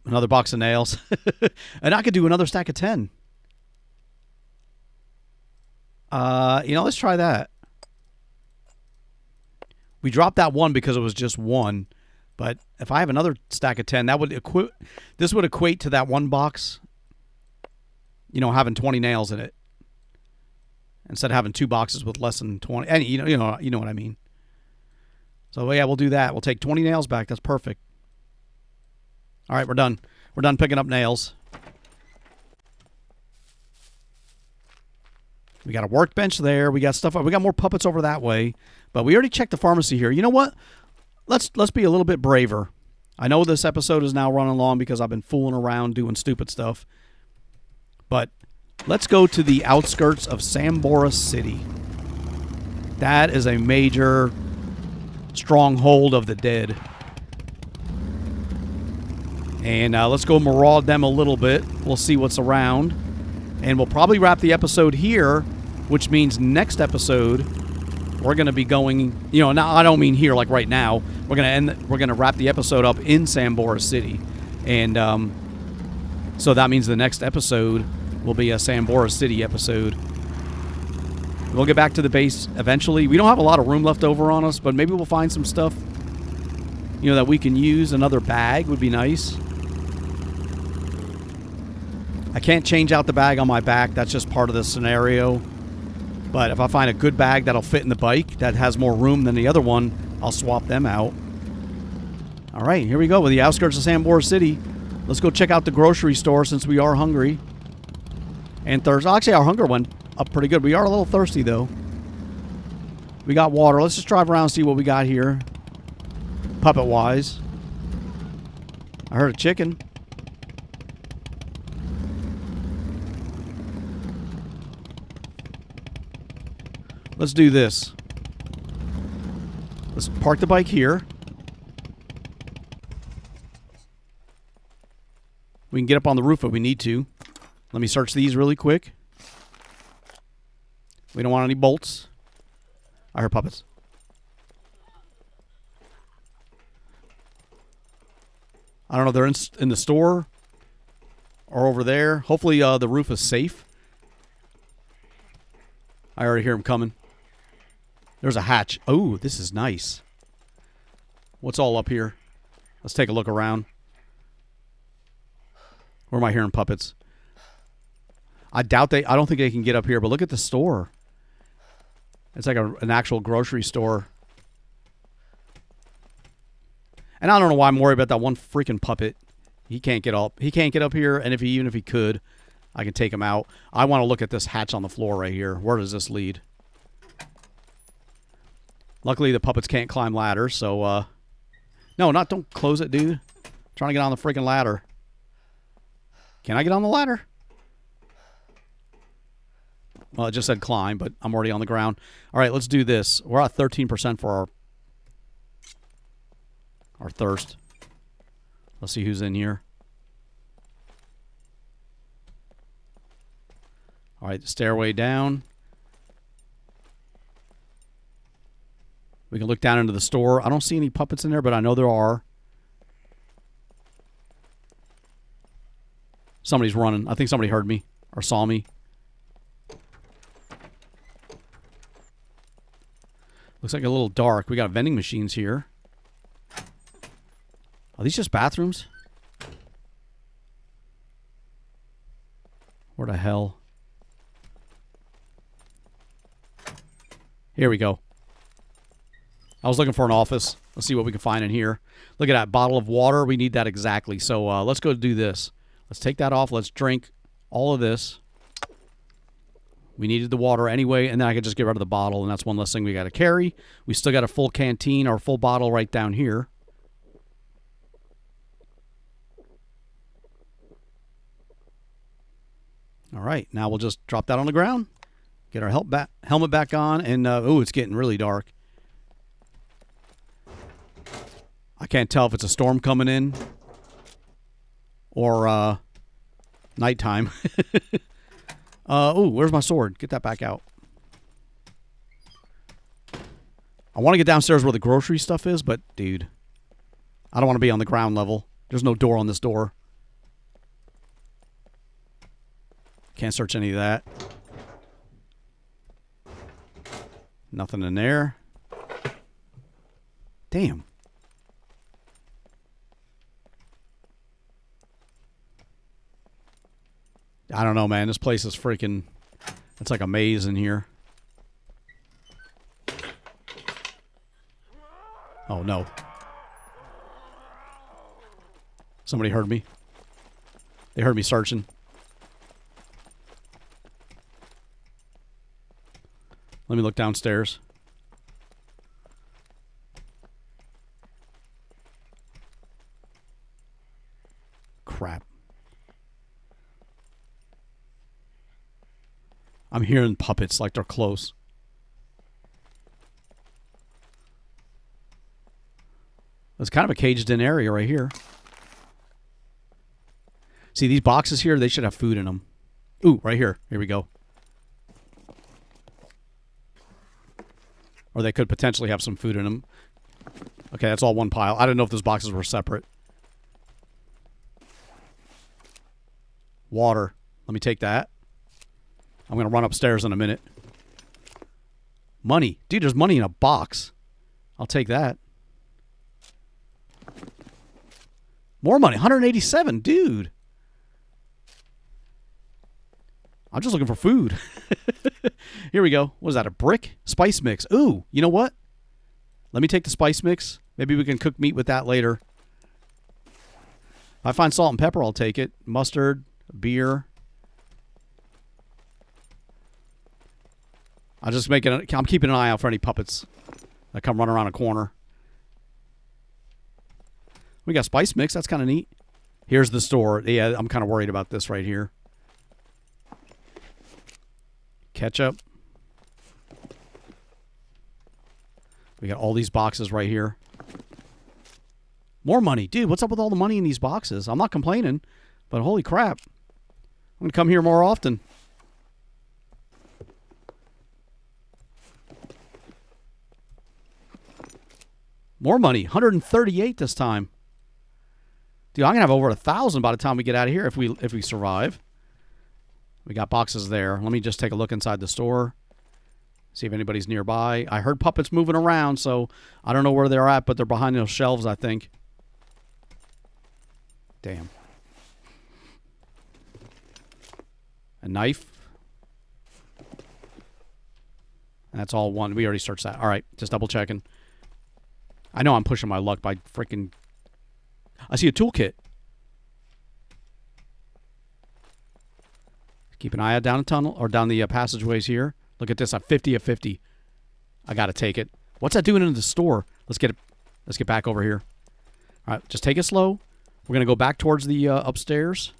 Another box of nails. And I could do another stack of 10. Let's try that. We dropped that one because it was just one. But if I have another stack of 10, that would this would equate to that one box, having 20 nails in it. Instead of having 2 boxes with less than 20. And you know what I mean. So yeah, we'll do that. We'll take 20 nails back. That's perfect. All right, we're done. We're done picking up nails. We got a workbench there. We got stuff. We got more puppets over that way. But we already checked the pharmacy here. You know what? Let's be a little bit braver. I know this episode is now running long because I've been fooling around doing stupid stuff. But let's go to the outskirts of Samobor City. That is a major stronghold of the dead. And let's go maraud them a little bit. We'll see what's around. And we'll probably wrap the episode here, which means next episode we're going to be going, now I don't mean here like right now. We're going to wrap the episode up in Samobor City. And so that means the next episode will be a Samobor City episode. We'll get back to the base eventually. We don't have a lot of room left over on us, but maybe we'll find some stuff, that we can use. Another bag would be nice. I can't change out the bag on my back. That's just part of the scenario. But if I find a good bag that'll fit in the bike that has more room than the other one, I'll swap them out. All right, here we go with the outskirts of Samobor City. Let's go check out the grocery store since we are hungry. And thirsty. Actually, our hunger went up pretty good. We are a little thirsty, though. We got water. Let's just drive around and see what we got here. Puppet-wise. I heard a chicken. Let's do this. Let's park the bike here. We can get up on the roof if we need to. Let me search these really quick. We don't want any bolts. I heard puppets. I don't know if they're in the store or over there. Hopefully the roof is safe. I already hear them coming. There's a hatch. Oh, this is nice. What's all up here? Let's take a look around. Where am I hearing puppets? I don't think they can get up here, but look at the store. It's like an actual grocery store. And I don't know why I'm worried about that one freaking puppet. He can't get up. He can't get up here, and even if he could, I can take him out. I want to look at this hatch on the floor right here. Where does this lead? Luckily, the puppets can't climb ladders, so, no, don't close it, dude. I'm trying to get on the freaking ladder. Can I get on the ladder? Well, it just said climb, but I'm already on the ground. All right, let's do this. We're at 13% for our thirst. Let's see who's in here. All right, stairway down. We can look down into the store. I don't see any puppets in there, but I know there are. Somebody's running. I think somebody heard me or saw me. Looks like a little dark. We got vending machines here. Are these just bathrooms? Where the hell? Here we go. I was looking for an office. Let's see what we can find in here. Look at that bottle of water. We need that exactly. So let's go do this. Let's take that off. Let's drink all of this. We needed the water anyway, and then I could just get rid of the bottle, and that's one less thing we got to carry. We still got a full canteen or full bottle right down here. All right, now we'll just drop that on the ground, get our helmet back on, and ooh, it's getting really dark. I can't tell if it's a storm coming in or nighttime. Ooh, where's my sword? Get that back out. I want to get downstairs where the grocery stuff is, but dude, I don't want to be on the ground level. There's no door on this door. Can't search any of that. Nothing in there. Damn. I don't know, man. This place is freaking... It's like a maze in here. Oh, no. Somebody heard me. They heard me searching. Let me look downstairs. Crap. I'm hearing puppets like they're close. It's kind of a caged-in area right here. See, these boxes here, they should have food in them. Ooh, right here. Here we go. Or they could potentially have some food in them. Okay, that's all one pile. I don't know if those boxes were separate. Water. Let me take that. I'm going to run upstairs in a minute. Money. Dude, there's money in a box. I'll take that. More money. 187. Dude. I'm just looking for food. Here we go. What is that, a brick? Spice mix. Ooh, you know what? Let me take the spice mix. Maybe we can cook meat with that later. If I find salt and pepper, I'll take it. Mustard, beer. I'm keeping an eye out for any puppets that come run around a corner. We got spice mix. That's kind of neat. Here's the store. Yeah, I'm kind of worried about this right here. Ketchup. We got all these boxes right here. More money. Dude, what's up with all the money in these boxes? I'm not complaining, but holy crap. I'm going to come here more often. More money. 138 this time. Dude, I'm going to have over 1,000 by the time we get out of here if we survive. We got boxes there. Let me just take a look inside the store. See if anybody's nearby. I heard puppets moving around, so I don't know where they're at, but they're behind those shelves, I think. Damn. A knife. That's all one. We already searched that. All right, just double checking. I know I'm pushing my luck by freaking... I see a toolkit. Keep an eye out down the tunnel or down the passageways here. Look at this. I'm 50 of 50. I got to take it. What's that doing in the store? Let's get back over here. All right, just take it slow. We're going to go back towards the upstairs.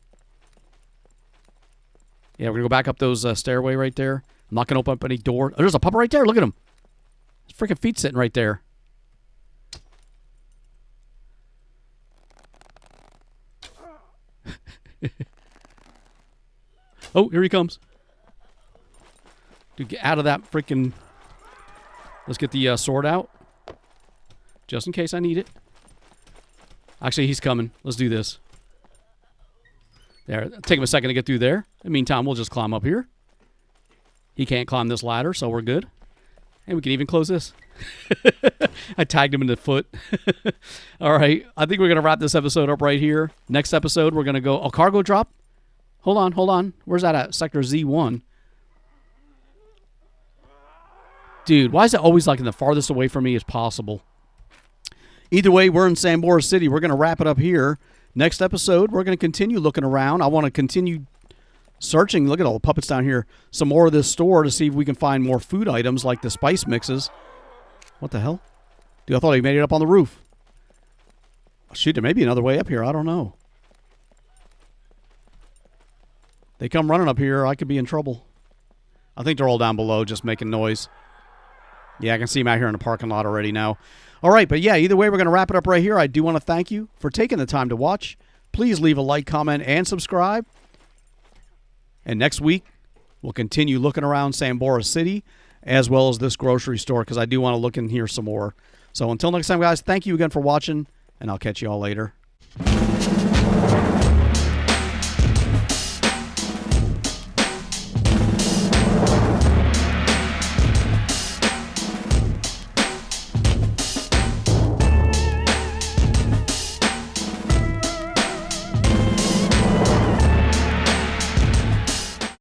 Yeah, we're going to go back up those stairway right there. I'm not going to open up any door. Oh, there's a puppet right there. Look at him. His freaking feet sitting right there. Oh, here he comes. Dude, get out of that freaking... Let's get the sword out. Just in case I need it. Actually, he's coming. Let's do this. There. Take him a second to get through there. In the meantime, we'll just climb up here. He can't climb this ladder, so we're good. And we can even close this. I tagged him in the foot. All right. I think we're going to wrap this episode up right here. Next episode, we're going to go... Oh, cargo drop? Hold on. Where's that at? Sector Z1. Dude, why is it always like in the farthest away from me as possible? Either way, we're in Samobor City. We're going to wrap it up here. Next episode, we're going to continue looking around. I want to continue searching. Look at all the puppets down here. Some more of this store to see if we can find more food items like the spice mixes. What the hell? Dude, I thought he made it up on the roof. Shoot, there may be another way up here. I don't know. They come running up here, I could be in trouble. I think they're all down below just making noise. Yeah, I can see them out here in the parking lot already now. All right, but yeah, either way, we're going to wrap it up right here. I do want to thank you for taking the time to watch. Please leave a like, comment, and subscribe. And next week, we'll continue looking around Samobor City as well as this grocery store because I do want to look in here some more. So until next time, guys, thank you again for watching, and I'll catch you all later.